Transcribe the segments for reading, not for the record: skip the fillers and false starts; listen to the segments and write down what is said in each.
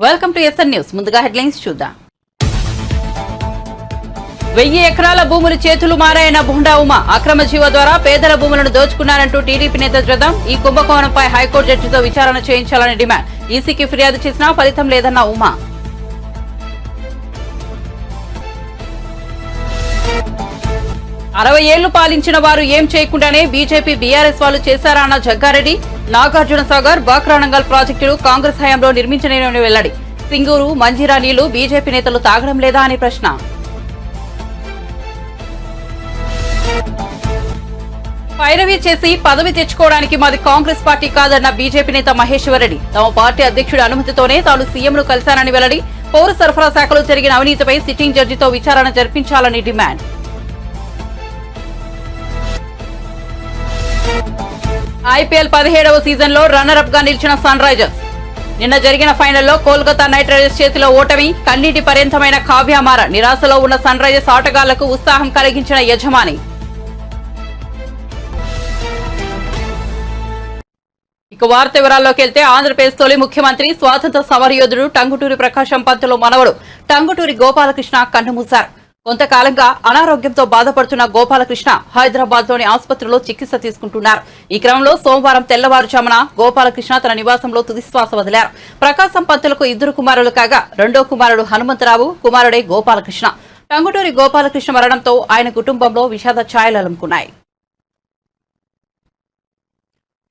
Welcome to SN news. ముందుగా headlines చూద్దాం. 1000 ఎకరాల భూములు చేతులు మారాయన్న బుండా ఉమ. అక్రమ జీవో ద్వారా పేదల భూములను దోచుకున్నారంటూ టీడీపీ నేత ధ్వజం. ఈ కుంభకోణంపై హైకోర్టు జడ్జితో విచారణ చేయించాలని డిమాండ్. ఈసీకి ఫిర్యాదు చేసినా ఫలితం లేదన్న ఉమ. అరవై ఏళ్లు పాలించిన వారు ఏం చేయకుండానే బీజేపీ బీఆర్ఎస్ వాళ్ళు చేశారా అన్న జగ్గారెడ్డి. నాగార్జున సాగర్ బాక్రానంగల్ ప్రాజెక్టులు కాంగ్రెస్ హయాంలో నిర్మించలేని వెల్లడి. సింగూరు మంజీరా నీళ్లు బీజేపీ నేతలు తాగడం లేదా అని ప్రశ్న. పైరవీ చేసి పదవి తెచ్చుకోవడానికి మాది కాంగ్రెస్ పార్టీ కాదన్న బీజేపీ నేత మహేశ్వర్ రెడ్డి. తమ పార్టీ అధ్యక్షుడి అనుమతితోనే తాను సీఎంను కలిశానని వెల్లడి. పౌర సరఫరా శాఖలో జరిగిన అవినీతిపై సిట్టింగ్ జడ్జితో విచారణ జరిపించాలని డిమాండ్. ఐపీఎల్ 17వ సీజన్లో రన్నరప్ గా నిలిచిన సన్ రైజర్స్. నిన్న జరిగిన ఫైనల్లో కోల్కతా నైట్ రైడర్స్ చేతిలో ఓటమి. కన్నీటి పర్యంతమైన కావ్యమార. నిరాశలో ఉన్న సన్ రైజర్స్ ఆటగాళ్లకు ఉత్సాహం కలిగించిన యజమాని. ఇక వార్త వివరాల్లోకి వెళ్తే ఆంధ్రప్రదేశ్ తొలి ముఖ్యమంత్రి స్వాతంత్ర సమరయోధుడు టంగుటూరి ప్రకాశం పంతులు మనవడు టంగుటూరి గోపాలకృష్ణ కన్నుమూశారు. కొంతకాలంగా అనారోగ్యంతో బాధపడుతున్న గోపాలకృష్ణ హైదరాబాద్ లోని ఆసుపత్రిలో చికిత్స తీసుకుంటున్నారు. ఈ క్రమంలో సోమవారం తెల్లవారుజామున గోపాలకృష్ణ తన నివాసంలో తుదిశ్వాస వదిలారు. ప్రకాశం పంతులకు 2 కుమారులు కాగా రెండో కుమారుడు హనుమంతరావు, కుమారుడే గోపాలకృష్ణ. టంగుటూరి గోపాలకృష్ణ మరణంతో ఆయన కుటుంబంలో విషాద ఛాయలు అలుముకున్నాయి.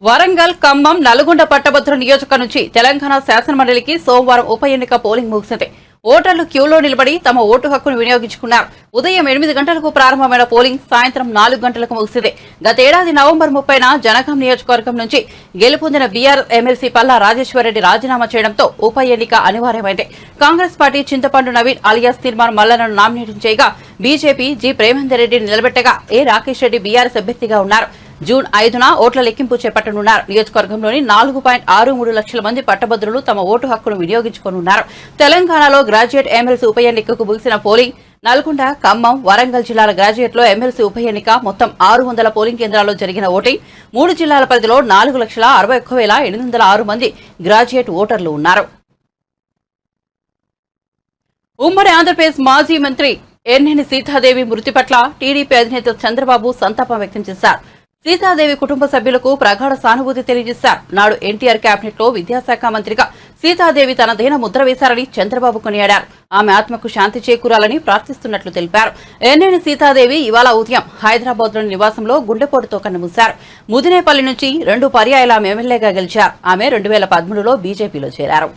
వరంగల్, ఖమ్మం, నల్గొండ పట్టభద్రుల నియోజకవర్గం నుంచి తెలంగాణ శాసనమండలికి సోమవారం ఉప ఎన్నిక పోలింగ్ ముగిసింది. ఓటర్లు క్యూలో నిలబడి తమ ఓటు హక్కును వినియోగించుకున్నారు. ఉదయం 8 గంటలకు ప్రారంభమైన పోలింగ్ సాయంత్రం 4 గంటలకు ముగిసింది. గతేడాది నవంబర్ 30న జనగాం నియోజకవర్గం నుంచి గెలుపొందిన బీఆర్ఎస్ ఎమ్మెల్సీ పల్లా రాజేశ్వరరెడ్డి రాజీనామా చేయడంతో ఉప ఎన్నిక అనివార్యమైంది. కాంగ్రెస్ పార్టీ చింతపండు నవీన్ అలియాస్ తీర్మాన్ మల్లలను నామినేట్ చేయగా బీజేపీ జి ప్రేమేందర్ రెడ్డిని నిలబెట్టగా ఏ రాకేష్ రెడ్డి బీఆర్ఎస్ అభ్యర్థిగా ఉన్నారు. జూన్ 5న ఓట్ల లెక్కింపు చేపట్టనున్నారు. నియోజకవర్గంలోని 4.63 లక్షల మంది పట్టభద్రులు తమ ఓటు హక్కును వినియోగించుకోనున్నారు. తెలంగాణలో గ్రాడ్యుయేట్ ఎమ్మెల్సీ ఉప ఎన్నికకు ముగిసిన పోలింగ్. నల్గొండ, ఖమ్మం, వరంగల్ జిల్లాల గ్రాడ్యుయేట్లో ఎమ్మెల్సీ ఉప ఎన్నిక మొత్తం 600 పోలింగ్ కేంద్రాల్లో జరిగిన ఓటింగ్. 3 జిల్లాల పరిధిలో 4,61,806 మంది గ్రాడ్యుయేట్ ఓటర్లు ఉన్నారు. ఉమ్మడి ఆంధ్రప్రదేశ్ మాజీ మంత్రి ఎర్నేని సీతాదేవి మృతి పట్ల టీడీపీ అధినేత చంద్రబాబు సంతాపం వ్యక్తం చేశారు. సీతాదేవి కుటుంబ సభ్యులకు ప్రగాఢ సానుభూతి తెలియజేశారు. నాడు ఎన్టీఆర్ కేబినెట్ లో విద్యాశాఖ మంత్రిగా సీతాదేవి తనదైన ముద్ర వేశారని చంద్రబాబు కొనియాడారు. ఆమె ఆత్మకు శాంతి చేకూరాలని ప్రార్థిస్తున్నట్లు తెలిపారు. ఎర్నేని సీతాదేవి ఇవాళ ఉదయం హైదరాబాద్ లోని నివాసంలో గుండెపోటుతో కన్నుమూశారు. ముదినేపల్లి నుంచి 2 పర్యాయాలు ఆమె ఎమ్మెల్యేగా గెలిచారు. ఆమె 2013లో బీజేపీలో చేరారు.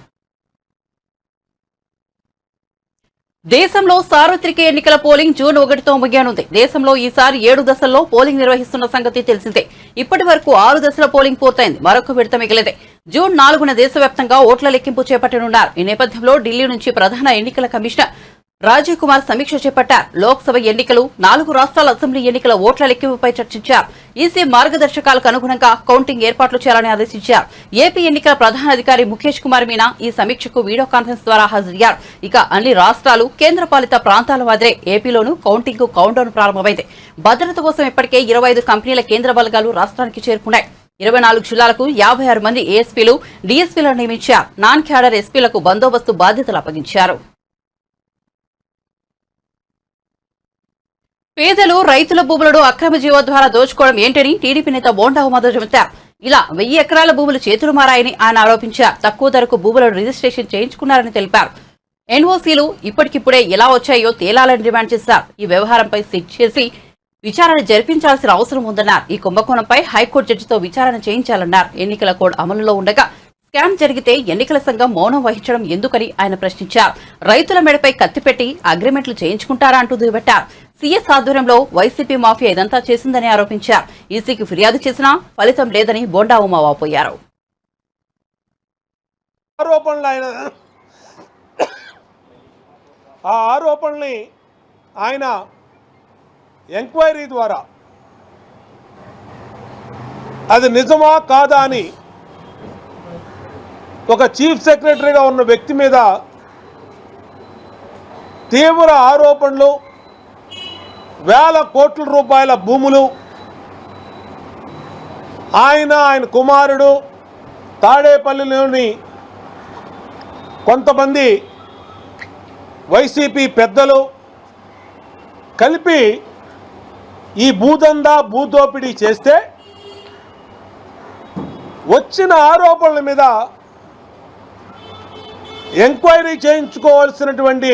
దేశంలో సార్వత్రిక ఎన్నికల పోలింగ్ జూన్ 1తో ముగియనుంది. దేశంలో ఈసారి 7 దశల్లో పోలింగ్ నిర్వహిస్తున్న సంగతి తెలిసిందే. ఇప్పటి వరకు 6 దశల పోలింగ్ పూర్తయింది. మరొక విడత మిగిలింది. జూన్ 4న దేశవ్యాప్తంగా ఓట్ల లెక్కింపు చేపట్టనున్నారు. ఈ నేపథ్యంలో ఢిల్లీ నుంచి ప్రధాన ఎన్నికల కమిషనర్ రాజీవ్ కుమార్ సమీక్ష చేపట్టారు. లోక్సభ ఎన్నికలు, 4 రాష్ట్రాల అసెంబ్లీ ఎన్నికల ఓట్ల లెక్కింపుపై చర్చించారు. ఈసీ మార్గదర్శకాలకు అనుగుణంగా కౌంటింగ్ ఏర్పాట్లు చేయాలని ఆదేశించారు. ఏపీ ఎన్నికల ప్రధాన అధికారి ముఖేష్ కుమార్ మీనా ఈ సమీక్షకు వీడియో కాన్ఫరెన్స్ ద్వారా హాజరయ్యారు. ఇక అన్ని రాష్ట్రాలు, కేంద్రపాలిత ప్రాంతాల మాదిరే ఏపీలోనూ కౌంటింగ్ కు కౌంటౌన్ ప్రారంభమైంది. భద్రత కోసం ఇప్పటికే 25 కంపెనీల కేంద్ర బలగాలు రాష్ట్రానికి చేరుకున్నాయి. 24 జిల్లాలకు 56 మంది ఏఎస్పీలు, డీఎస్పీలను నియమించారు. నాన్ క్యాడర్ ఎస్పీలకు బందోబస్తు బాధ్యతలు అప్పగించారు. పేదలు, రైతుల భూములను అక్రమ జీవో ద్వారా దోచుకోవడం ఏంటని టీడీపీ నేత బోండా ఉమ చెబుతారు. ఇలా 1000 ఎకరాల భూములు చేతులు మారాయని ఆయన ఆరోపించారు. తక్కువ ధరకు భూములను రిజిస్ట్రేషన్ చేయించుకున్నారని తెలిపారు. ఎన్ఓసీలు ఇప్పటికిప్పుడే ఎలా వచ్చాయో తేలాలని డిమాండ్ చేశారు. ఈ వ్యవహారంపై సిట్ చేసి విచారణ జరిపించాల్సిన అవసరం ఉందన్నారు. ఈ కుంభకోణంపై హైకోర్టు జడ్జితో విచారణ చేయించాలన్నారు. ఎన్నికల కోడ్ అమలులో ఉండగా స్కామ్ జరిగితే ఎన్నికల సంఘం మౌనం వహించడం ఎందుకని ఆయన ప్రశ్నించారు. రైతుల మెడపై కత్తిపెట్టి అగ్రిమెంట్లు చేయించుకుంటారా అంటూ దుయ్యబట్టారు. సీఎస్ ఆధ్వర్యంలో వైసీపీ మాఫియా ఇదంతా చేసిందని ఆరోపించారు. ఈసీకి ఫిర్యాదు చేసినా ఫలితం లేదని బోండా ఉమ వాపోయారు. ఆ ఆరోపణల్ని ఆయన ఎంక్వైరీ ద్వారా అది నిజమా కాదా అని ఒక చీఫ్ సెక్రటరీగా ఉన్న వ్యక్తి మీద తీవ్ర ఆరోపణలు, వేల కోట్ల రూపాయల భూములు, ఆయన కుమారుడు తాడేపల్లిలోని కొంతమంది వైసీపీ పెద్దలు కలిపి ఈ భూదందా భూదోపిడీ చేస్తే వచ్చిన ఆరోపణల మీద ఎంక్వైరీ చేయించుకోవాల్సినటువంటి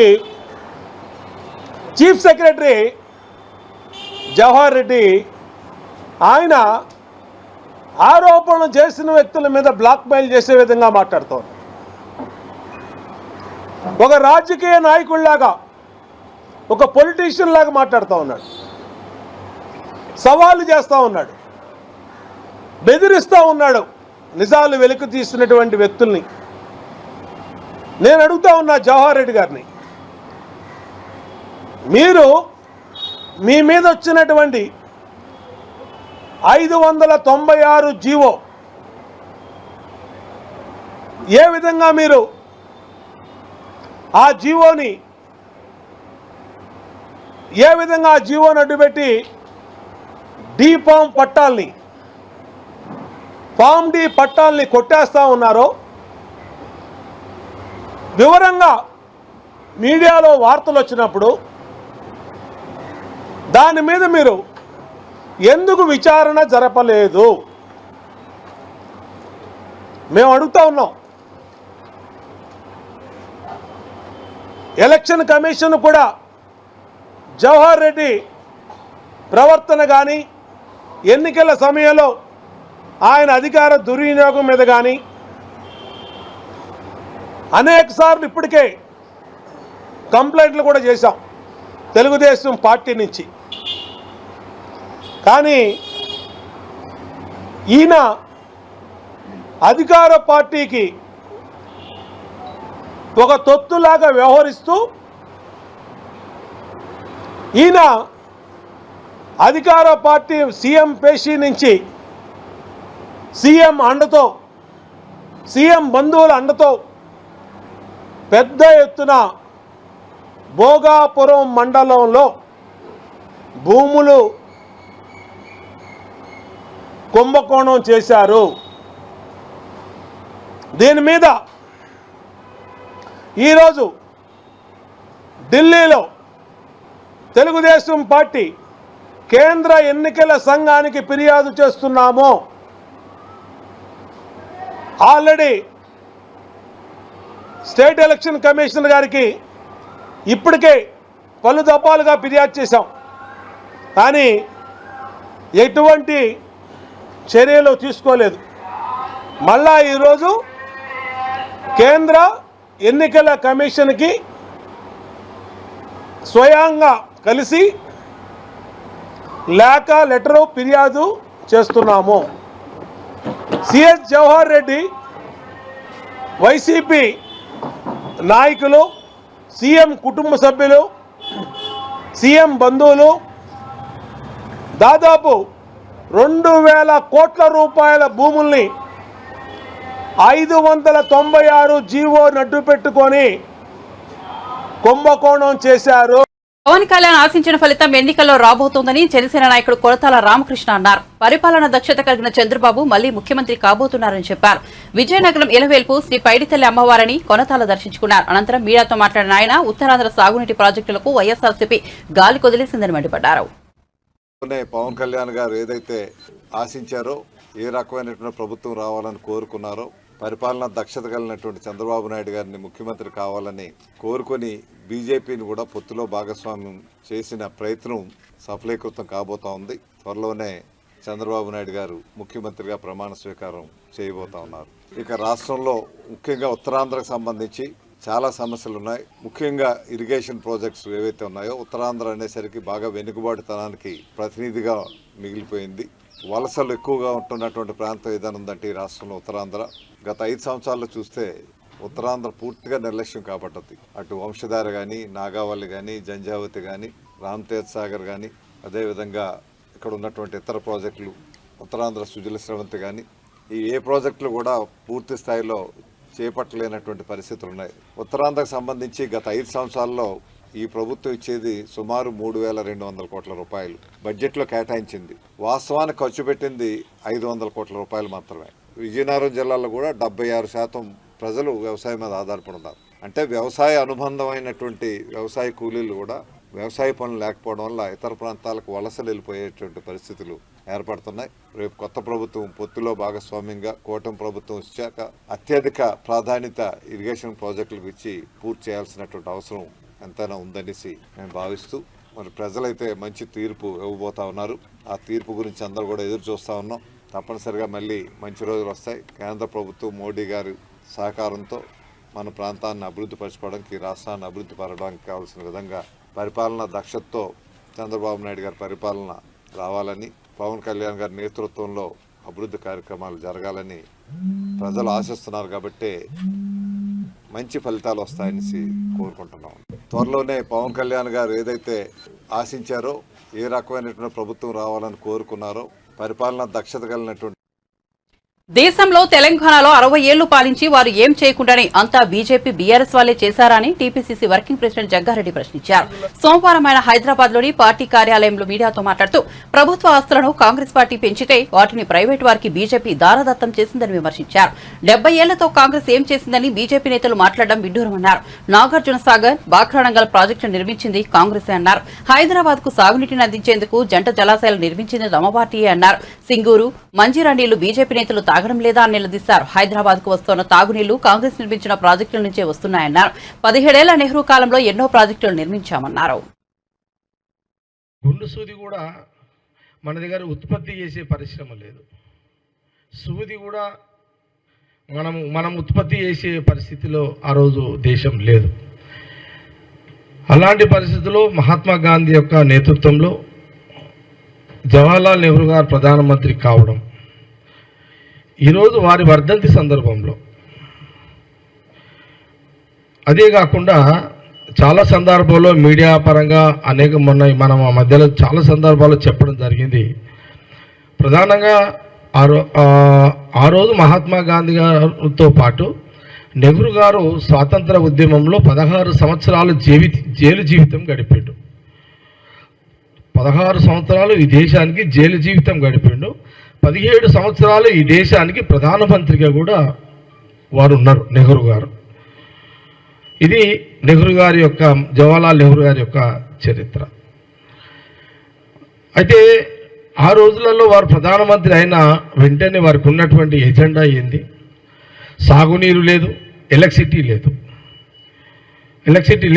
చీఫ్ సెక్రటరీ జవహర్ రెడ్డి ఆయన ఆరోపణలు చేసిన వ్యక్తుల మీద బ్లాక్మెయిల్ చేసే విధంగా మాట్లాడుతోంది. ఒక రాజకీయ నాయకుడిలాగా, ఒక పొలిటీషియన్ లాగా మాట్లాడుతూ ఉన్నాడు, సవాలు చేస్తూ ఉన్నాడు, బెదిరిస్తూ ఉన్నాడు నిజాలు వెలికి తీస్తున్నటువంటి వ్యక్తుల్ని. నేను అడుగుతా ఉన్నా జవహర్ రెడ్డి గారిని, మీరు మీ మీద వచ్చినటువంటి 596 జీవో ఏ విధంగా మీరు ఆ జీవోని అడ్డుపెట్టి ఫామ్ డి పట్టాల్ని కొట్టేస్తా ఉన్నారో వివరంగా మీడియాలో వార్తలు వచ్చినప్పుడు దాని మీద మీరు ఎందుకు విచారణ జరపలేదు? మేము అడుగుతా ఉన్నాం. ఎలక్షన్ కమిషన్ కూడా జవహర్ రెడ్డి ప్రవర్తన కానీ, ఎన్నికల సమయంలో ఆయన అధికార దుర్వినియోగం మీద కానీ అనేక సార్లు ఇప్పటికే కంప్లైంట్లు కూడా చేశాం తెలుగుదేశం పార్టీ నుంచి. కానీ ఈయన అధికార పార్టీకి ఒక తొత్తులాగా వ్యవహరిస్తూ ఈయన అధికార పార్టీ సీఎం పేషీ నుంచి సీఎం అండతో, సీఎం బంధువుల అండతో పెద్ద ఎత్తున భోగాపురం మండలంలో భూములు కుంభకోణం చేశారు. దీని మీద ఈరోజు ఢిల్లీలో తెలుగుదేశం పార్టీ కేంద్ర ఎన్నికల సంఘానికి ఫిర్యాదు చేస్తున్నాము. ఆల్రెడీ స్టేట్ ఎలక్షన్ కమిషనర్ గారికి ఇప్పటికే పలు దఫాలుగా ఫిర్యాదు చేశాం. కానీ ఎటువంటి చర్యలు తీసుకోలేదు. మళ్ళా ఈరోజు కేంద్ర ఎన్నికల కమిషన్కి స్వయంగా కలిసి లెటరు ఫిర్యాదు చేస్తున్నాము. సిఎస్ జవహర్ రెడ్డి, వైసీపీ నాయకులు, సీఎం కుటుంబ సభ్యులు, సీఎం బంధువులు దాదాపు 2000 కోట్ల రూపాయల భూముల్ని 596 జీవో నడ్డు పెట్టుకొని కుంభకోణం చేశారు. పవన్ కళ్యాణ్ ఆశించిన ఫలితం ఎన్నికల్లో రాబోతోందని జనసేన నాయకుడు కొరటాల రామకృష్ణ అన్నారు. పరిపాలన దక్షత కలిగిన చంద్రబాబు మళ్లీ ముఖ్యమంత్రి కాబోతున్నారని చెప్పారు. విజయనగరం ఇలవేల్పు శ్రీ పైడితల్లి అమ్మవారిని కొనతాల దర్శించుకున్నారు. అనంతరం మీడియాతో మాట్లాడిన ఆయన ఉత్తరాంధ్ర సాగునీటి ప్రాజెక్టులకు వైఎస్ఆర్సీపీ గాలి కొదిలేసిందని మండిపడ్డారు. పవన్ కళ్యాణ్ గారు ఏదైతే ఆశించారో, ఏ రకమైనటువంటి ప్రభుత్వం రావాలని కోరుకున్నారో, పరిపాలన దక్షత కలిగినటువంటి చంద్రబాబు నాయుడు గారిని ముఖ్యమంత్రి కావాలని కోరుకొని బీజేపీని కూడా పొత్తులో భాగస్వామ్యం చేసిన ప్రయత్నం సఫలీకృతం కాబోతా ఉంది. త్వరలోనే చంద్రబాబు నాయుడు గారు ముఖ్యమంత్రిగా ప్రమాణ స్వీకారం చేయబోతా ఉన్నారు. ఇక రాష్ట్రంలో ముఖ్యంగా ఉత్తరాంధ్రకు సంబంధించి చాలా సమస్యలు ఉన్నాయి. ముఖ్యంగా ఇరిగేషన్ ప్రాజెక్ట్స్ ఏవైతే ఉన్నాయో, ఉత్తరాంధ్ర అనేసరికి బాగా వెనుకబాటుతనానికి ప్రతినిధిగా మిగిలిపోయింది. వలసలు ఎక్కువగా ఉంటున్నటువంటి ప్రాంతం ఏదైనా ఉందంటే ఈ రాష్ట్రంలో ఉత్తరాంధ్ర. గత 5 సంవత్సరాల్లో చూస్తే ఉత్తరాంధ్ర పూర్తిగా నిర్లక్ష్యం కాబట్టది. అటు వంశధార కానీ, నాగావళి కానీ, జంజావతి కానీ, రామ్తేజ్ సాగర్ కానీ, అదేవిధంగా ఇక్కడ ఉన్నటువంటి ఇతర ప్రాజెక్టులు, ఉత్తరాంధ్ర సుజల స్రవంతి కానీ, ఈ ఏ ప్రాజెక్టులు కూడా పూర్తి స్థాయిలో చేపట్టలేనటువంటి పరిస్థితులు ఉన్నాయి. ఉత్తరాంధ్రకు సంబంధించి గత 5 సంవత్సరాల్లో ఈ ప్రభుత్వం ఇచ్చేది సుమారు 3200 కోట్ల రూపాయలు బడ్జెట్లో కేటాయించింది. వాస్తవానికి ఖర్చు పెట్టింది 500 కోట్ల రూపాయలు మాత్రమే. విజయనగరం జిల్లాలో కూడా 76% ప్రజలు వ్యవసాయం మీద ఆధారపడి ఉన్నారు. అంటే వ్యవసాయ అనుబంధమైనటువంటి వ్యవసాయ కూలీలు కూడా వ్యవసాయ పనులు లేకపోవడం వల్ల ఇతర ప్రాంతాలకు వలసలు వెళ్ళిపోయేటువంటి పరిస్థితులు ఏర్పడుతున్నాయి. రేపు కొత్త ప్రభుత్వం పొత్తులో భాగస్వామ్యంగా కూటమి ప్రభుత్వం వచ్చాక అత్యధిక ప్రాధాన్యత ఇరిగేషన్ ప్రాజెక్టులకు ఇచ్చి పూర్తి చేయాల్సినటువంటి అవసరం ఎంతైనా ఉందనేసి మేము భావిస్తూ మరి ప్రజలైతే మంచి తీర్పు ఇవ్వబోతా ఉన్నారు. ఆ తీర్పు గురించి అందరూ కూడా ఎదురు చూస్తూ ఉన్నాం. తప్పనిసరిగా మళ్ళీ మంచి రోజులు వస్తాయి. కేంద్ర ప్రభుత్వం మోడీ గారి సహకారంతో మన ప్రాంతాన్ని అభివృద్ధి పరచుకోవడానికి, రాష్ట్రాన్ని అభివృద్ధి పరచడానికి కావాల్సిన విధంగా పరిపాలన దక్షతతో చంద్రబాబు నాయుడు గారి పరిపాలన రావాలని, పవన్ కళ్యాణ్ గారి నేతృత్వంలో అభివృద్ధి కార్యక్రమాలు జరగాలని ప్రజలు ఆశిస్తున్నారు. కాబట్టి మంచి ఫలితాలు వస్తాయని కోరుకుంటున్నాం. త్వరలోనే పవన్ కళ్యాణ్ గారు ఏదైతే ఆశించారో, ఏ రకమైనటువంటి ప్రభుత్వం రావాలని కోరుకున్నారో, పరిపాలన దక్షత కలిగినటువంటి దేశంలో తెలంగాణలో 60 ఏళ్లు పాలించి వారు ఏం చేయకుండానే అంతా బీజేపీ బీఆర్ఎస్ వాళ్లే చేశారా అని టీపీసీసీ వర్కింగ్ ప్రెసిడెంట్ జగ్గారెడ్డి ప్రశ్నించారు. సోమవారం ఆయన హైదరాబాద్ లోని పార్టీ కార్యాలయంలో మీడియాతో మాట్లాడుతూ ప్రభుత్వ ఆస్తులను కాంగ్రెస్ పార్టీ పెంచితే వాటిని ప్రైవేటు వారికి బీజేపీ దారదత్తం చేసిందని విమర్శించారు. 70 ఏళ్లతో కాంగ్రెస్ ఏం చేసిందని బీజేపీ నేతలు మాట్లాడడం విడ్డూరమన్నారు. నాగార్జున సాగర్, బాక్రానంగల్ ప్రాజెక్టు నిర్మించింది కాంగ్రెసే అన్నారు. హైదరాబాద్ కు సాగునీటిని అందించేందుకు జంట జలాశయాలు నిర్మించింది తమ పార్టీయే అన్నారు. సింగూరు, మంజీరా నీళ్లు బీజేపీ నేతలు తాగడం లేదా అని నిలదీశారు. హైదరాబాద్ కు వస్తున్న తాగునీళ్లు కాంగ్రెస్ నిర్మించిన ప్రాజెక్టుల నుంచే వస్తున్నాయన్నారు. 17 ఏళ్ల నెహ్రూ కాలంలో ఎన్నో ప్రాజెక్టులు నిర్మించామన్నారు. గుండు సూది కూడా మన దగ్గర ఉత్పత్తి చేసే పరిశ్రమ లేదు. సూది కూడా మనం ఉత్పత్తి చేసే పరిస్థితిలో ఆ రోజు దేశం లేదు. అలాంటి పరిస్థితుల్లో మహాత్మా గాంధీ యొక్క నేతృత్వంలో జవహర్లాల్ నెహ్రూ గారు ప్రధానమంత్రి కావడం, ఈరోజు వారి వర్ధంతి సందర్భంలో, అదే కాకుండా చాలా సందర్భాల్లో మీడియా పరంగా మనం ఆ మధ్యలో చాలా సందర్భాల్లో చెప్పడం జరిగింది. ప్రధానంగా ఆ రోజు మహాత్మా గాంధీ గారితో పాటు నెహ్రూ గారు స్వాతంత్ర ఉద్యమంలో 16 సంవత్సరాలు జైలు జీవితం గడిపాడు. 16 సంవత్సరాలు ఈ దేశానికి జైలు జీవితం గడిపాడు. 17 సంవత్సరాలు ఈ దేశానికి ప్రధానమంత్రిగా కూడా వారు ఉన్నారు నెహ్రూ గారు. ఇది నెహ్రూ గారి యొక్క, జవహర్లాల్ నెహ్రూ గారి యొక్క చరిత్ర. అయితే ఆ రోజులలో వారు ప్రధానమంత్రి అయిన వెంటనే వారికి ఉన్నటువంటి ఎజెండా ఏంది? సాగునీరు లేదు, ఎలక్ట్రిసిటీ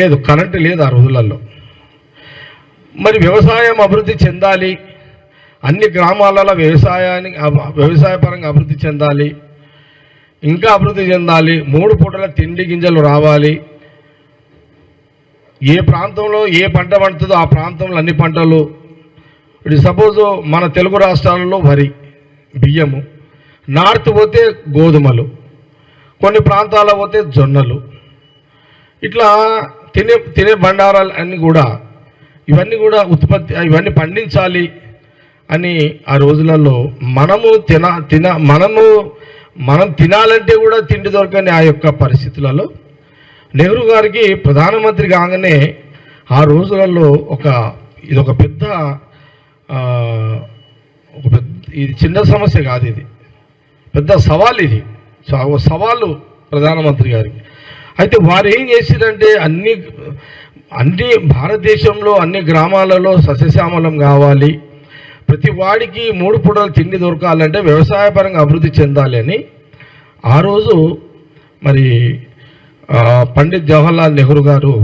లేదు, కరెంటు లేదు ఆ రోజులలో. మరి వ్యవసాయం అభివృద్ధి చెందాలి, అన్ని గ్రామాలలో వ్యవసాయపరంగా అభివృద్ధి చెందాలి, ఇంకా అభివృద్ధి చెందాలి, 3 పూటల తిండి గింజలు రావాలి, ఏ ప్రాంతంలో ఏ పంట పండుతుందో ఆ ప్రాంతంలో అన్ని పంటలు. ఇప్పుడు సపోజు మన తెలుగు రాష్ట్రాలలో వరి, బియ్యము, నార్త్ పోతే గోధుమలు, కొన్ని ప్రాంతాల పోతే జొన్నలు, ఇట్లా తినే బండారాలు అన్నీ కూడా, ఇవన్నీ పండించాలి అని ఆ రోజులలో మనం తినాలంటే కూడా తిండి దొరకని ఆ యొక్క పరిస్థితులలో నెహ్రూ గారికి ప్రధానమంత్రి కాగానే ఆ రోజులలో ఇది పెద్ద ఇది చిన్న సమస్య కాదు, ఇది పెద్ద సవాల్. ఇది సవాలు ప్రధానమంత్రి గారికి. అయితే వారు ఏం చేశారంటే అన్ని భారతదేశంలో అన్ని గ్రామాలలో సస్యశ్యామలం కావాలి, ప్రతి వాడికి 3 పూటలు తిండి దొరకాలంటే వ్యవసాయపరంగా అభివృద్ధి చెందాలి అని ఆ రోజు మరి పండిత్ జవహర్లాల్ నెహ్రూ గారు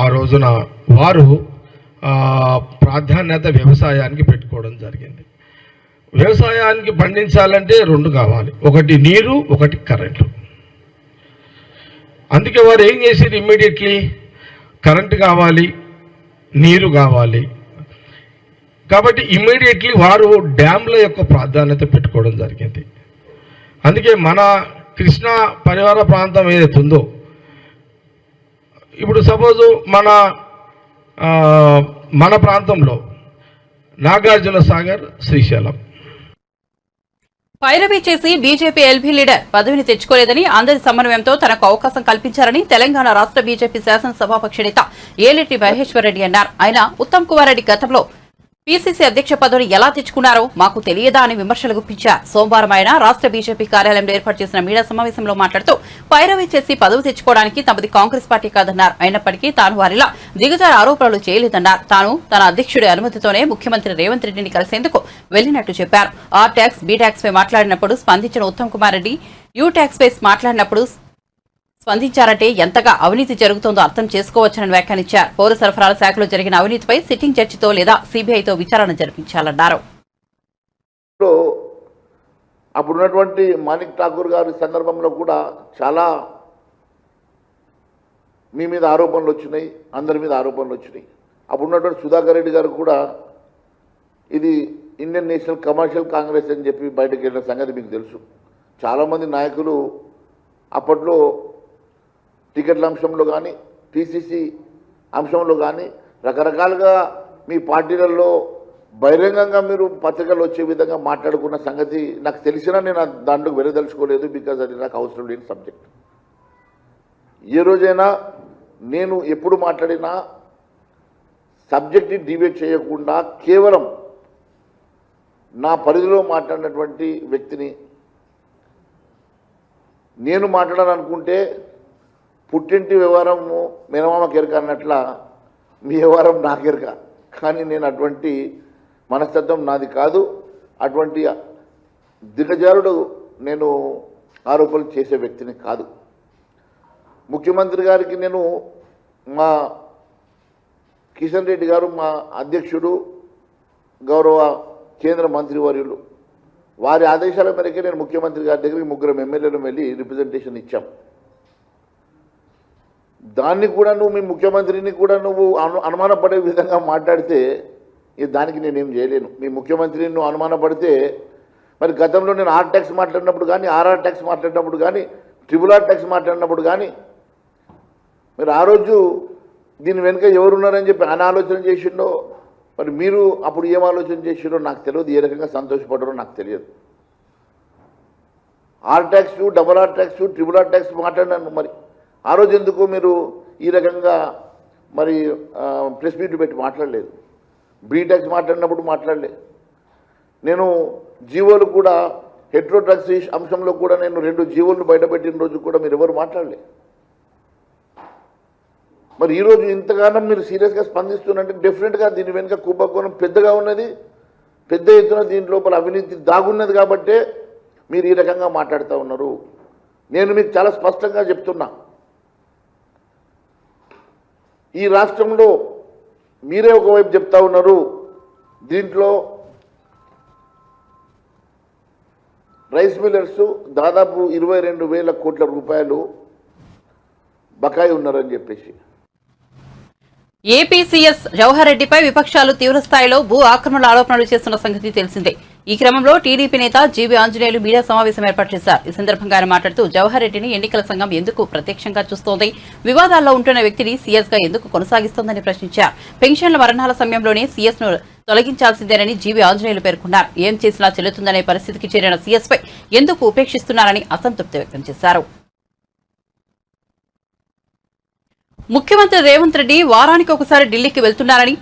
ఆ రోజున వారు ప్రాధాన్యత వ్యవసాయానికి పెట్టుకోవడం జరిగింది. వ్యవసాయానికి పండించాలంటే 2 కావాలి, ఒకటి నీరు, ఒకటి కరెంటు. అందుకే వారు ఏం చేశారు, ఇమ్మీడియట్లీ కరెంటు కావాలి, నీరు కావాలి కాబట్టి ఇమ్మీడియట్లీ వారు డ్యామ్ల యొక్క ప్రాధాన్యత పెట్టుకోవడం జరిగింది. అందుకే మన కృష్ణా పరివార ప్రాంతం ఏదైతే ఉందో, ఇప్పుడు సపోజు మన ప్రాంతంలో నాగార్జున సాగర్, శ్రీశైలం పైరవీ చేసి బీజేపీ ఎల్బీ లీడర్ పదవిని తెచ్చుకోలేదని, అందరి సమన్వయంతో తనకు అవకాశం కల్పించారని తెలంగాణ రాష్ట్ర బీజేపీ శాసనసభాపక్ష నేత ఏలేటి మహేశ్వర్ రెడ్డి అన్నారు. ఆయన ఉత్తమ్ కుమార్ రెడ్డి గతంలో పీసీసీ అధ్యక్ష పదవిని ఎలా తెచ్చుకున్నారో మాకు తెలియదా అని విమర్శలు గుప్పించారు. సోమవారం ఆయన రాష్ట్ర బీజేపీ కార్యాలయంలో ఏర్పాటు చేసిన మీడియా సమావేశంలో మాట్లాడుతూ పైరవీ చేసి పదవి తెచ్చుకోవడానికి తమది కాంగ్రెస్ పార్టీ కాదన్నారు. అయినప్పటికీ తాను వారిలా దిగజారు ఆరోపణలు చేయలేదన్నారు. తాను తన అధ్యక్షుడి అనుమతితోనే ముఖ్యమంత్రి రేవంత్ రెడ్డిని కలిసేందుకు వెళ్లినట్టు చెప్పారు. ఆర్ ట్యాక్స్, బీ ట్యాక్స్ పై మాట్లాడినప్పుడు స్పందించిన ఉత్తమ్ కుమార్ రెడ్డి యూ ట్యాక్స్ పై మాట్లాడినప్పుడు స్పందించారంటే ఎంతగా అవినీతి జరుగుతోందో అర్థం చేసుకోవచ్చని వ్యాఖ్యానించారు. పౌర సరఫరాల శాఖలో జరిగిన అవినీతిపై సిట్టింగ్ జడ్జితో లేదా సీబీఐతో విచారణ జరిపించాలన్నారు. అప్పుడున్నటువంటి మాణిక్ ఠాకూర్ గారి సందర్భంలో కూడా చాలా మీ మీద ఆరోపణలు వచ్చినాయి, అందరి మీద ఆరోపణలు వచ్చినాయి. అప్పుడున్నటువంటి సుధాకర్ రెడ్డి గారు కూడా ఇది ఇండియన్ నేషనల్ కమర్షియల్ కాంగ్రెస్ అని చెప్పి బయటకు వెళ్ళిన సంగతి మీకు తెలుసు. చాలామంది నాయకులు అప్పట్లో టికెట్ల అంశంలో కానీ టీసీసీ అంశంలో కానీ రకరకాలుగా మీ పార్టీలలో బహిరంగంగా మీరు పత్రికలు వచ్చే విధంగా మాట్లాడుకున్న సంగతి నాకు తెలిసినా నేను దాంట్లోకి వెరదలుచుకోలేదు. బికాజ్ అది నాకు అవసరం లేని సబ్జెక్ట్. ఏ రోజైనా నేను ఎప్పుడు మాట్లాడినా సబ్జెక్ట్ని డిబేట్ చేయకుండా కేవలం నా పరిధిలో మాట్లాడినటువంటి వ్యక్తిని నేను మాట్లాడాలనుకుంటే పుట్టింటి వ్యవహారము మేనమామ కెరక అన్నట్ల మీ వ్యవహారం నాకెరక. కానీ నేను అటువంటి మనస్తత్వం నాది కాదు. అటువంటి దిగజారుడు నేను ఆరోపణలు చేసే వ్యక్తిని కాదు. ముఖ్యమంత్రి గారికి నేను మా కిషన్ రెడ్డి గారు మా అధ్యక్షుడు గౌరవ కేంద్ర మంత్రివర్యులు వారి ఆదేశాల మేరకే నేను ముఖ్యమంత్రి గారి దగ్గరికి 3 ఎమ్మెల్యేలు వెళ్ళి రిప్రజెంటేషన్ ఇచ్చాం. దాన్ని కూడా నువ్వు మీ ముఖ్యమంత్రిని కూడా నువ్వు అనుమానపడే విధంగా మాట్లాడితే దానికి నేనేం చేయలేను. మీ ముఖ్యమంత్రిని నువ్వు అనుమానపడితే మరి గతంలో నేను ఆర్ ట్యాక్స్ మాట్లాడినప్పుడు కానీ ఆర్ఆర్ ట్యాక్స్ మాట్లాడినప్పుడు కానీ ట్రిపుల్-ఆర్ ట్యాక్స్ మాట్లాడినప్పుడు కానీ మరి ఆ రోజు దీని వెనుక ఎవరున్నారని చెప్పి ఆయన ఆలోచన చేసిండో మరి మీరు అప్పుడు ఏం ఆలోచన చేసిండో నాకు తెలియదు. ఏ రకంగా సంతోషపడ్డారో నాకు తెలియదు. R tax, double R tax, triple R tax మాట్లాడినాను. మరి ఆ రోజు ఎందుకు మీరు ఈ రకంగా మరి ప్రెస్ మీట్ పెట్టి మాట్లాడలేదు? బీ ట్యాక్స్ మాట్లాడినప్పుడు మాట్లాడలేదు. నేను జీవోలు కూడా హెట్రో డ్రగ్స్ అంశంలో కూడా నేను 2 జీవోలను బయటపెట్టిన రోజు కూడా మీరు ఎవరు మాట్లాడలేదు. మరి ఈరోజు ఇంతగానో మీరు సీరియస్గా స్పందిస్తున్నట్టు డెఫినెట్గా దీని వెనుక కుంభకోణం పెద్దగా ఉన్నది, పెద్ద ఎత్తున దీని లోపల అవినీతి దాగున్నది కాబట్టే మీరు ఈ రకంగా మాట్లాడుతూ ఉన్నారు. నేను మీకు చాలా స్పష్టంగా చెప్తున్నా, ఈ రాష్ట్రంలో మీరే ఒకవైపు చెప్తా ఉన్నారు దీంట్లో రైస్ మిల్లర్స్ దాదాపు 22,000 కోట్ల రూపాయలు బకాయి ఉన్నారని చెప్పేసి. ఏపీ సీఎస్ జవహర్ రెడ్డిపై విపక్షాలు తీవ్రస్థాయిలో భూ ఆక్రమణ ఆరోపణలు చేస్తున్న సంగతి తెలిసిందే. ఈ క్రమంలో టీడీపీ నేత జీవీ ఆంజనేయులు మీడియా సమావేశం ఏర్పాటు చేశారు. ఈ సందర్భంగా ఆయన మాట్లాడుతూ జవహర్ రెడ్డిని ఎన్నికల సంఘం ఎందుకు ప్రత్యక్షంగా చూస్తోంది, వివాదాల్లో ఉంటున్న వ్యక్తిని సీఎస్ గా ఎందుకు కొనసాగిస్తోందని ప్రశ్నించారు. పెన్షన్ల మరణాల సమయంలోనే సీఎస్ ను తొలగించాల్సిందేనని జీవీ ఆంజనేయులు పేర్కొన్నారు. ఏం చేసినా చెల్లుతుందనే పరిస్థితికి చేరిన సీఎస్ పై ఎందుకు ఉపేక్షిస్తున్నారని అసంతృప్తి వ్యక్తం చేశారు. ముఖ్యమంత్రి రేవంత్ రెడ్డి వారానికి ఒకసారి ఢిల్లీకి వెళ్తున్నారని,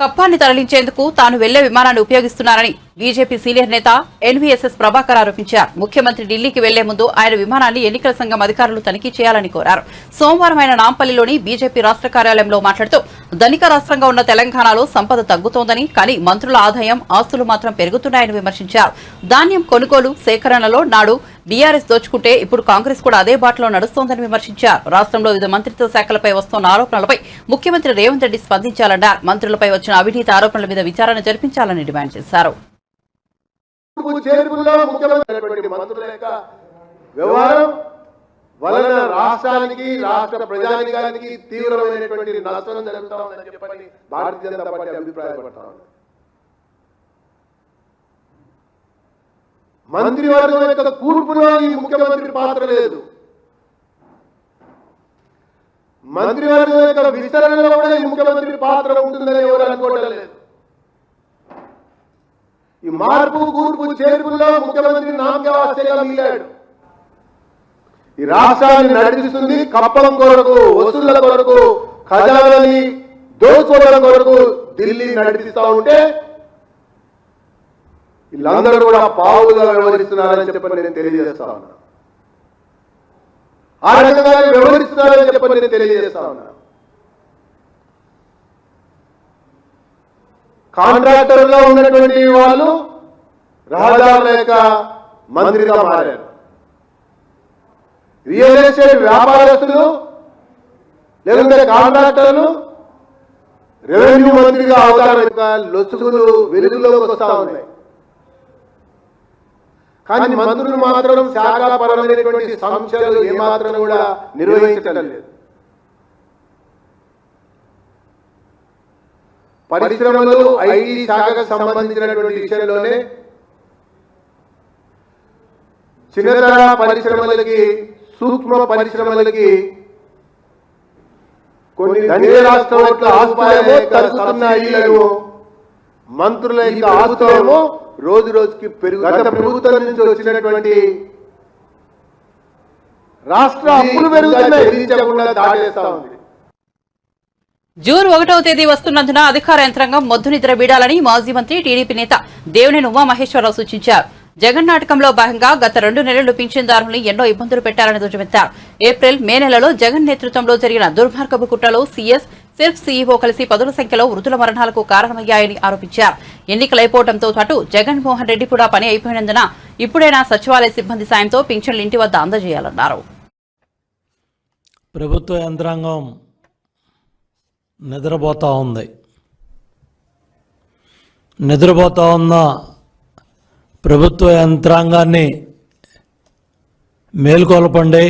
కప్పాన్ని తరలించేందుకు తాను వెళ్లే విమానాన్ని ఉపయోగిస్తున్నారని బీజేపీ సీనియర్ నేత ఎన్వీఎస్ఎస్ ప్రభాకర్ ఆరోపించారు. ముఖ్యమంత్రి ఢిల్లీకి వెళ్లే ముందు ఆయన విమానాన్ని ఎన్నికల సంఘం అధికారులు తనిఖీ చేయాలని కోరారు. సోమవారం ఆయన నాంపల్లిలోని బీజేపీ రాష్ట్ర కార్యాలయంలో మాట్లాడుతూ ధనిక రాష్ట్రంగా ఉన్న తెలంగాణలో సంపద తగ్గుతోందని, కానీ మంత్రుల ఆదాయం, ఆస్తులు మాత్రం పెరుగుతున్నాయని విమర్శించారు. ధాన్యం కొనుగోలు, సేకరణలో నాడు బీఆర్ఎస్ దోచుకుంటే ఇప్పుడు కాంగ్రెస్ కూడా అదే బాటలో నడుస్తోందని విమర్శించారు. రాష్ట్రంలో వివిధ మంత్రిత్వ శాఖలపై వస్తున్న ఆరోపణలపై ముఖ్యమంత్రి రేవంత్ రెడ్డి స్పందించాలన్నారు. మంత్రులపై వచ్చిన అవినీతి ఆరోపణల మీద విచారణ జరిపించాలని డిమాండ్ చేశారు. వ్యవహారం వలన రాష్ట్రానికి, రాష్ట్ర ప్రజానికానికి తీవ్రమైనటువంటి నష్టం జరుగుతా ఉందని చెప్పని భారతీయ జనతా పార్టీ అభిప్రాయపడతా ఉంది. మంత్రివర్గం యొక్క కూర్పులో ఈ ముఖ్యమంత్రి పాత్ర లేదు. మంత్రివర్గం యొక్క విస్తరణలో కూడా ఈ ముఖ్యమంత్రి పాత్ర ఉంటుందని ఎవరు అనుకోవడం లేదు. ఈ మార్పు, కూర్పు, చేర్పుల్లో ముఖ్యమంత్రి నామకేవాస్తంగా మిగిలాడు. ఈ రాష్ట్రాన్ని నడిపిస్తుంది కప్పలం కొరకు, వసూళ్ల కొరకు, ఖజానాని దోచుకోవడం కొరకు ఢిల్లీ నడిపిస్తా ఉంటే వీళ్ళందరూ కూడా పావులుగా వ్యవహరిస్తున్నారని చెప్పని నేను తెలియజేస్తా ఉన్నా. ఆ రకంగా వ్యవహరిస్తున్నారని చెప్పని నేను తెలియజేస్తా ఉన్నా. కాంట్రాక్టర్గా ఉన్నటువంటి వాళ్ళు రహదారుల యొక్క మంత్రిగా మారారు. రియల్ ఎస్టేట్ వ్యాపారస్తులు లేకుంటే కాంట్రాక్టర్లు రెవెన్యూ మంత్రిగా అవుతారు. లొసుగులు వెలుగులోకి వస్తా ఉన్నాయి. కానీ మంత్రులు మాత్రం శాఖాపరమైనటువంటి సంస్థలు ఏమాత్రం కూడా నిర్వహించడం లేదు. పరిశ్రమలు ఐటీ శాఖకు సంబంధించినటువంటి విషయంలోనే చిన్నతర పరిశ్రమలకి, సూక్ష్మ పరిశ్రమలకి కొన్ని ధనిక రాష్ట్రాలకు ఆస్తులేమో తగ్గుతున్నాయి, మంత్రుల యొక్క ఆస్తులేమో రోజు రోజుకి గత ప్రభుత్వం నుంచి వచ్చినటువంటి రాష్ట్ర అప్పులు పెరుగుతున్నాయి, దాటేస్తా ఉంది. జూన్ 1వ తేదీ వస్తున్నందున అధికార యంత్రాంగం మొద్దు నిద్ర వీడాలని మాజీ మంత్రి టీడీపీ నేత దేవినేని ఉమామహేశ్వరరావు సూచించారు. జగన్ నాటకంలో భాగంగా గత 2 నెలలు పింఛన్దారుల్ని ఎన్నో ఇబ్బందులు పెట్టారని ధ్వజమెత్తారు. ఏప్రిల్, మే నెలలో జగన్ నేతృత్వంలో జరిగిన దుర్మార్గపు కుట్రలో సీఎస్, సెల్ఫ్ సీఈఓ కలిసి పదుల సంఖ్యలో వృద్ధుల మరణాలకు కారణమయ్యాయని ఆరోపించారు. ఎన్నికలైపోవడంతో పాటు జగన్మోహన్ రెడ్డి కూడా పని అయిపోయినందున ఇప్పుడైనా సచివాలయ సిబ్బంది సాయంతో పింఛన్లు ఇంటి వద్ద అందజేయాలన్నారు. ప్రభుత్వ యంత్రాంగం నిద్రపోతూ ఉంది. నిద్రపోతూ ఉన్న ప్రభుత్వ యంత్రాంగాన్ని మేల్కొల్పండి,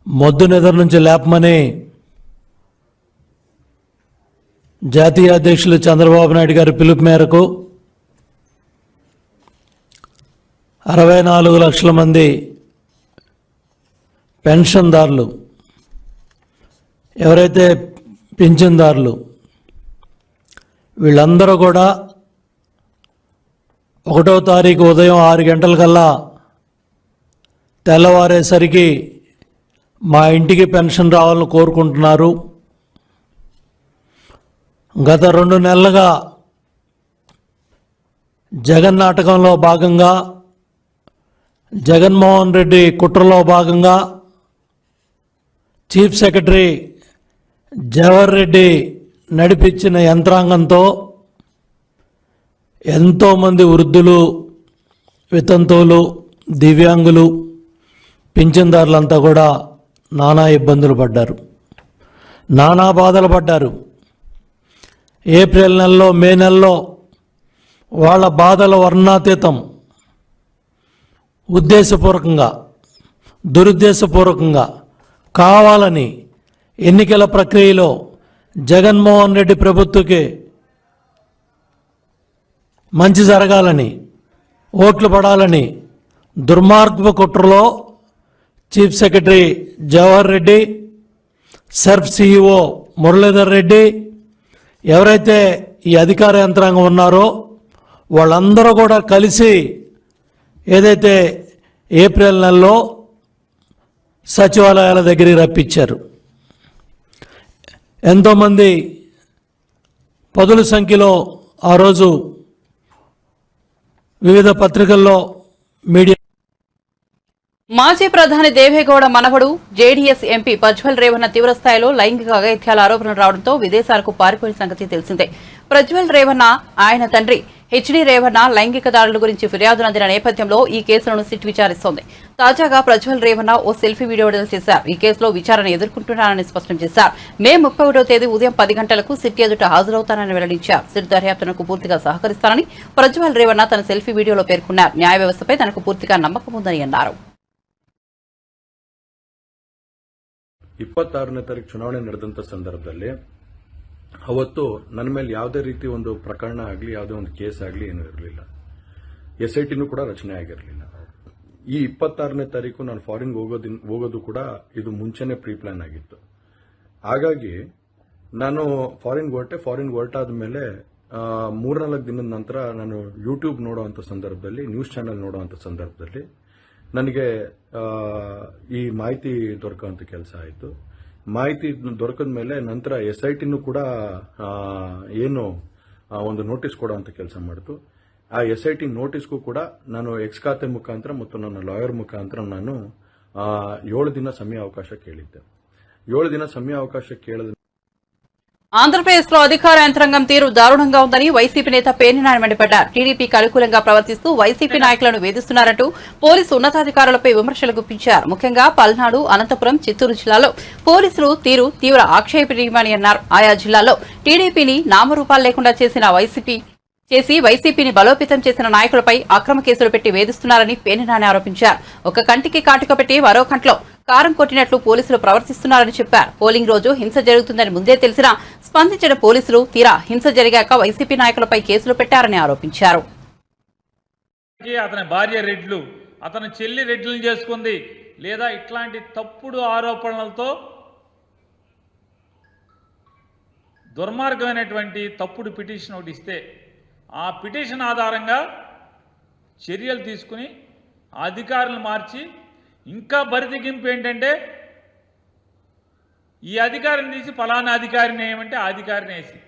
మొద్దు నిద్ర నుంచి లేపమని జాతీయ అధ్యక్షులు చంద్రబాబు నాయుడు గారి పిలుపు మేరకు 64 లక్షల మంది పెన్షన్దారులు, ఎవరైతే పింఛన్దారులు వీళ్ళందరూ కూడా 1వ తారీఖు ఉదయం 6 గంటలకల్లా తెల్లవారేసరికి మా ఇంటికి పెన్షన్ రావాలని కోరుకుంటున్నారు. గత 2 నెలలుగా జగన్ నాటకంలో భాగంగా, జగన్మోహన్ రెడ్డి కుట్రలో భాగంగా చీఫ్ సెక్రటరీ జవహర్ రెడ్డి నడిపించిన యంత్రాంగంతో ఎంతోమంది వృద్ధులు, వితంతువులు, దివ్యాంగులు, పింఛన్దారులంతా కూడా నానా ఇబ్బందులు పడ్డారు, నానా బాధలు పడ్డారు. ఏప్రిల్ నెలలో, మే నెలలో వాళ్ళ బాధల వర్ణాతీతం. ఉద్దేశపూర్వకంగా, దురుద్దేశపూర్వకంగా, కావాలని ఎన్నికల ప్రక్రియలో జగన్మోహన్ రెడ్డి ప్రభుత్వకి మంచి జరగాలని, ఓట్లు పడాలని దుర్మార్గపు కుట్రలో chief secretary Jawahar Reddy, SERP CEO Muralidhar Reddy, ఎవరైతే ఈ అధికార యంత్రాంగం ఉన్నారో వాళ్ళందరూ కూడా కలిసి ఏదైతే ఏప్రిల్ నెలలో సచివాలయాల దగ్గరికి రప్పించారు. ఎంతోమంది పదుల సంఖ్యలో ఆ రోజు వివిధ పత్రికల్లో, మీడియా. మాజీ ప్రధాని దేవేగౌడ మనవడు జేడీఎస్ ఎంపీ ప్రజ్వల్ రేవణ్ణ తీవ్రస్థాయిలో లైంగిక అఘాయిత్యాల ఆరోపణలు రావడంతో విదేశాలకు పారిపోయిన సంగతి తెలిసిందే. ప్రజ్వల్ రేవణ్ణ, ఆయన తండ్రి హెచ్డీ రేవణ్ణ లైంగిక దాడుల గురించి ఫిర్యాదులు అందిన నేపథ్యంలో ఈ కేసులను సిట్ విచారిస్తోంది. తాజాగా ప్రజ్వల్ రేవణ్ణ ఓ సెల్ఫీ వీడియో విడుదల చేశారు. ఈ కేసులో విచారణ ఎదుర్కొంటున్నారని స్పష్టం చేశారు. మే 31వ తేదీ ఉదయం 10 గంటలకు సిట్ ఎదుట హాజరవుతానని వెల్లడించారు. సిట్ దర్యాప్తునకు పూర్తిగా సహకరిస్తానని ప్రజ్వల్ రేవణ్ణ తన సెల్ఫీ వీడియోలో పేర్కొన్నారు. న్యాయ వ్యవస్థపై తనకు పూర్తిగా నమ్మకం ఉందని అన్నారు. 26ನೇ ತಾರೀಕು ಚುನಾವಣೆ ನಡೆದಂತ ಸಂದರ್ಭದಲ್ಲಿ ಅವತ್ತು ನನ್ನ ಮೇಲೆ ಯಾವುದೇ ರೀತಿ ಒಂದು ಪ್ರಕರಣ ಆಗಲಿ, ಯಾವುದೇ ಒಂದು ಕೇಸ್ ಆಗಲಿ ಏನೂ ಇರಲಿಲ್ಲ. SITನೂ ಕೂಡ ರಚನೆ ಆಗಿರಲಿಲ್ಲ. ಈ 26ನೇ ತಾರೀಕು ನಾನು ಫಾರಿನ್ ಹೋಗೋದು ಕೂಡ ಇದು ಮುಂಚೆನೆ ಪ್ರೀ ಪ್ಲಾನ್ ಆಗಿತ್ತು. ಹಾಗಾಗಿ ನಾನು ಫಾರಿನ್ ಹೊರಟಾದ ಮೇಲೆ 3-4 ದಿನದ ನಂತರ ನಾನು ಯೂಟ್ಯೂಬ್ ನೋಡುವಂತ ಸಂದರ್ಭದಲ್ಲಿ, ನ್ಯೂಸ್ ಚಾನೆಲ್ ನೋಡುವಂತ ಸಂದರ್ಭದಲ್ಲಿ ನನಗೆ ಈ ಮಾಹಿತಿ ದೊರಕುವಂತ ಕೆಲಸ ಆಯಿತು. ಮಾಹಿತಿ ದೊರಕದ ಮೇಲೆ ನಂತರ SITನೂ ಕೂಡ ಏನು ಒಂದು ನೋಟಿಸ್ ಕೊಡುವಂತ ಕೆಲಸ ಮಾಡಿತು. ಆ SIT ನೋಟಿಸ್ಗೂ ಕೂಡ ನಾನು ಎಕ್ಸ್ ಖಾತೆ ಮುಖಾಂತರ ಮತ್ತು ನನ್ನ ಲಾಯರ್ ಮುಖಾಂತರ ನಾನು 7 ದಿನ ಸಮಯಾವಕಾಶ ಕೇಳಿದ್ದೆ. 7 ದಿನ ಸಮಯಾವಕಾಶ ಕೇಳಿದ ఆంధ్రప్రదేశ్లో అధికార యంత్రాంగం తీరు దారుణంగా ఉందని వైసీపీ నేత పేర్నినాని మండిపడ్డారు. టీడీపీకి అనుకూలంగా ప్రవర్తిస్తూ వైసీపీ నాయకులను వేధిస్తున్నారంటూ పోలీసు ఉన్నతాధికారులపై విమర్శలు గుప్పించారు. ముఖ్యంగా పల్నాడు, అనంతపురం, చిత్తూరు జిల్లాలో పోలీసులు తీరు తీవ్ర ఆక్షేపణీయమని అన్నారు. ఆయా జిల్లాల్లో టీడీపీని నామరూపాలు లేకుండా వైసీపీని బలోపేతం చేసిన నాయకులపై అక్రమ కేసులు పెట్టి వేధిస్తున్నారని పేర్నినాని ఆరోపించారు. ఒక కంటికి కాటుక పెట్టి మరో కంట్లో కారం కొట్టినట్లు పోలీసులు ప్రవర్తిస్తున్నారని చెప్పారు. పోలింగ్ రోజు హింస జరుగుతుందని ముందే తెలిసినా స్పందించిన పోలీసులు తీరా హింస జరిగాక వైసీపీ నాయకులపై కేసులు పెట్టారని ఆరోపించారు. అతని భార్య రెడ్లు, అతని చెల్లి రెడ్లను చేసుకుంది, లేదా ఇట్లాంటి తప్పుడు ఆరోపణలతో దుర్మార్గమైనటువంటి తప్పుడు పిటిషన్ ఒకటి ఇస్తే ఆ పిటిషన్ ఆధారంగా చర్యలు తీసుకుని అధికారులను మార్చి ఇంకా బరితెగింపు ఏంటంటే ఈ అధికారిని తీసి ఫలానా అధికారిని వేయమంటే ఆ అధికారిని వేసి,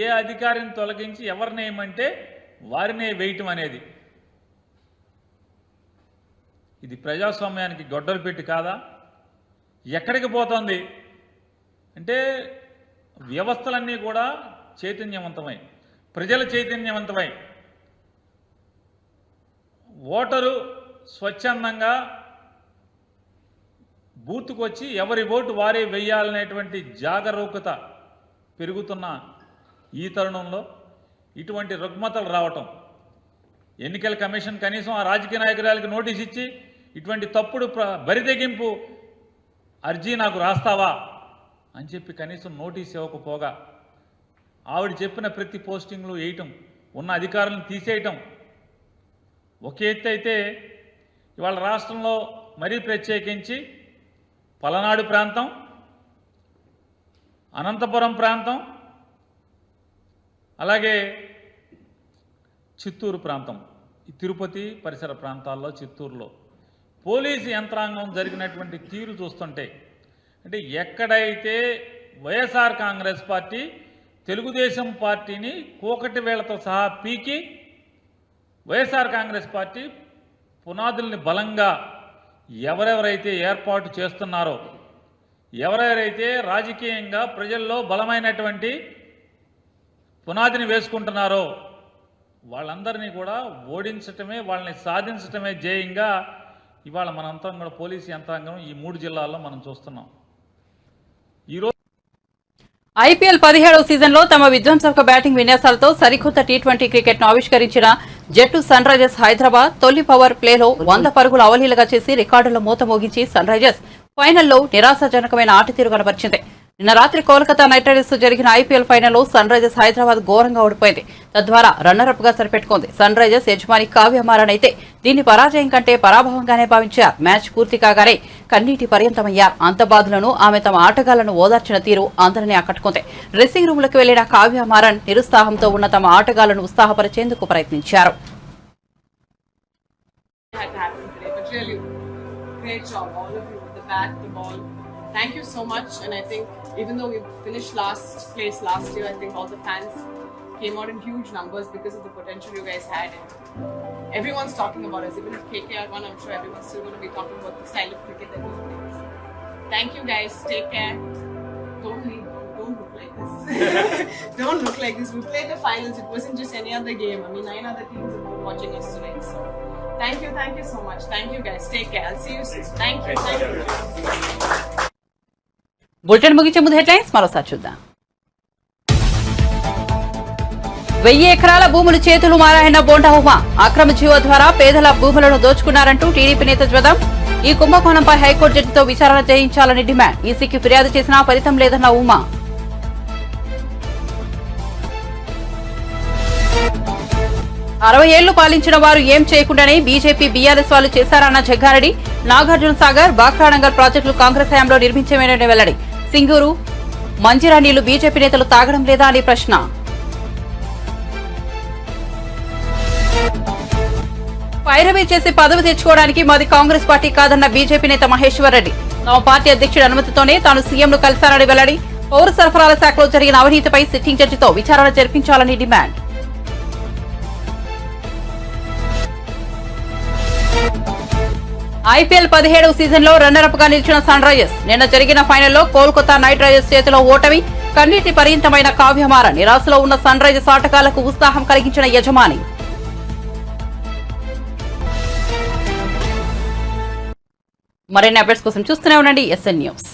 ఏ అధికారిని తొలగించి ఎవరిని వేయమంటే వారినే వేయటం అనేది ఇది ప్రజాస్వామ్యానికి గొడ్డలు పెట్టి కాదా? ఎక్కడికి పోతుంది అంటే వ్యవస్థలన్నీ కూడా చైతన్యవంతమై, ప్రజల చైతన్యవంతమై, ఓటరు స్వచ్ఛందంగా బూత్కు వచ్చి ఎవరి ఓటు వారే వెయ్యాలనేటువంటి జాగరూకత పెరుగుతున్న ఈ తరుణంలో ఇటువంటి రుగ్మతలు రావటం, ఎన్నికల కమిషన్ కనీసం ఆ రాజకీయ నాయకురాలకి నోటీస్ ఇచ్చి ఇటువంటి తప్పుడు బరితెగింపు అర్జీ నాకు రాస్తావా అని చెప్పి కనీసం నోటీస్ ఇవ్వకపోగా ఆవిడ చెప్పిన ప్రతి పోస్టింగ్లు వేయటం, ఉన్న అధికారులను తీసేయటం ఒక ఎత్తు అయితే, ఇవాళ రాష్ట్రంలో మరీ ప్రత్యేకించి పలనాడు ప్రాంతం, అనంతపురం ప్రాంతం, అలాగే చిత్తూరు ప్రాంతం, ఈ తిరుపతి పరిసర ప్రాంతాల్లో, చిత్తూరులో పోలీసు యంత్రాంగం జరిగినటువంటి తీరు చూస్తుంటే, అంటే ఎక్కడైతే వైఎస్ఆర్ కాంగ్రెస్ పార్టీ తెలుగుదేశం పార్టీని కూకటి వేళ్లతో సహా పీకి వైఎస్ఆర్ కాంగ్రెస్ పార్టీ పునాదుల్ని బలంగా ఎవరెవరైతే ఏర్పాటు చేస్తున్నారో, ఎవరెవరైతే రాజకీయంగా ప్రజల్లో బలమైనటువంటి పునాదిని వేసుకుంటున్నారో వాళ్ళందరినీ కూడా ఓడించటమే, వాళ్ళని సాధించటమే ధ్యేయంగా ఇవాళ మనంతా కూడా పోలీసు యంత్రాంగం ఈ 3 జిల్లాల్లో మనం చూస్తున్నాం. ఈరోజు ఐపీఎల్ 17వ సీజన్లో తమ విధ్వంసక బ్యాటింగ్ విన్యాసాలతో సరికొత్త టీ20 క్రికెట్ను ఆవిష్కరించిన జట్టు సన్ రైజర్స్ హైదరాబాద్ తొలి పవర్ ప్లేలో 100 పరుగులు అవలీలగా చేసి రికార్డుల మూత మోగించి సన్ రైజర్స్ ఫైనల్లో నిరాశాజనకమైన ఆటతీరు కనబరిచింది. నిన్న రాత్రి కోల్కతా నైట్ రైడర్స్ జరిగిన ఐపీఎల్ ఫైనల్లో సన్ రైజర్స్ హైదరాబాద్ ఘోరంగా ఓడిపోయింది. తద్వారా రన్నరప్ గా సరిపెట్టుకుంది. సన్ రైజర్స్ యజమాని కావ్య మారన్ అయితే దీన్ని పరాజయం కంటే పరాభవంగానే భావించారు. మ్యాచ్ పూర్తి కాగానే కన్నీటి పర్యంతమయ్యారు. అంత బాధలను ఆమె తమ ఆటగాళ్లను ఓదార్చిన తీరు అందరినీ ఆకట్టుకుంది. డ్రెస్సింగ్ రూమ్లకు వెళ్లిన కావ్య మారన్ నిరుత్సాహంతో ఉన్న తమ ఆటగాళ్లను ఉత్సాహపరిచేందుకు ప్రయత్నించారు. Thank you so much, and I think even though we finished last place last year, I think all the fans came out in huge numbers because of the potential you guys had, and everyone's talking about us. Even if KKR won, I'm sure everyone's still going to be talking about the style of cricket that we play. Thank you guys, take care. Don't look like this. Don't look like this. We played the finals, it wasn't just any other game. I mean, 9 other teams are watching us tonight, so thank you so much. Thank you guys, take care. I'll see you soon. Thank you. Bulletin ముగించే ముందు headlines మరోసారి చూద్దాం. 1000 ఎకరాల భూములు చేతులు మారాయన్న బోండా ఉమా. అక్రమ GO ద్వారా పేదల భూములను దోచుకున్నారంటూ టీడీపీ నేత జ్వదం. ఈ కుంభకోణంపై హైకోర్టు జడ్జితో విచారణ చేయించాలని డిమాండ్. ఈసీకి ఫిర్యాదు చేసినా ఫలితం లేదన్న ఉమా. అరవై ఏళ్లు పాలించిన వారు ఏం చేయకుండానే బీజేపీ బీఆర్ఎస్ వాళ్ళు చేశారన్న జగ్గారెడ్డి. నాగార్జున సాగర్, బాక్రానంగల్ ప్రాజెక్టులు కాంగ్రెస్ హయాంలో నిర్మించమేనని వెల్లడి. సింగూరు, మంజిరా నీళ్లు బీజేపీ నేతలు తాగడం లేదా అని ప్రశ్న. పైరవీ చేసి పదవి తెచ్చుకోవడానికి మాది కాంగ్రెస్ పార్టీ కాదన్న బీజేపీ నేత మహేశ్వర్ రెడ్డి. తమ పార్టీ అధ్యక్షుడి అనుమతితోనే తాను సీఎంను కలిశారని వెల్లడి. పౌర సరఫరాల శాఖలో జరిగిన అవినీతిపై సిట్టింగ్ జడ్జితో విచారణ జరిపించాలని డిమాండ్. ఐపీఎల్ 17వ సీజన్లో రన్నరప్ గా నిలిచిన సన్ రైజర్స్ నిన్న జరిగిన ఫైనల్లో కోల్కతా నైట్ రైడర్స్ చేతిలో ఓటమి, కన్నీటి పర్యంతమైన కావ్యమార. నిరాశలో ఉన్న సన్ రైజర్స్ ఆటగాళ్లకు ఉత్సాహం కలిగించిన యజమాని. మరిన్ని అప్డేట్స్ కోసం చూస్తూనే ఉండండి SN న్యూస్.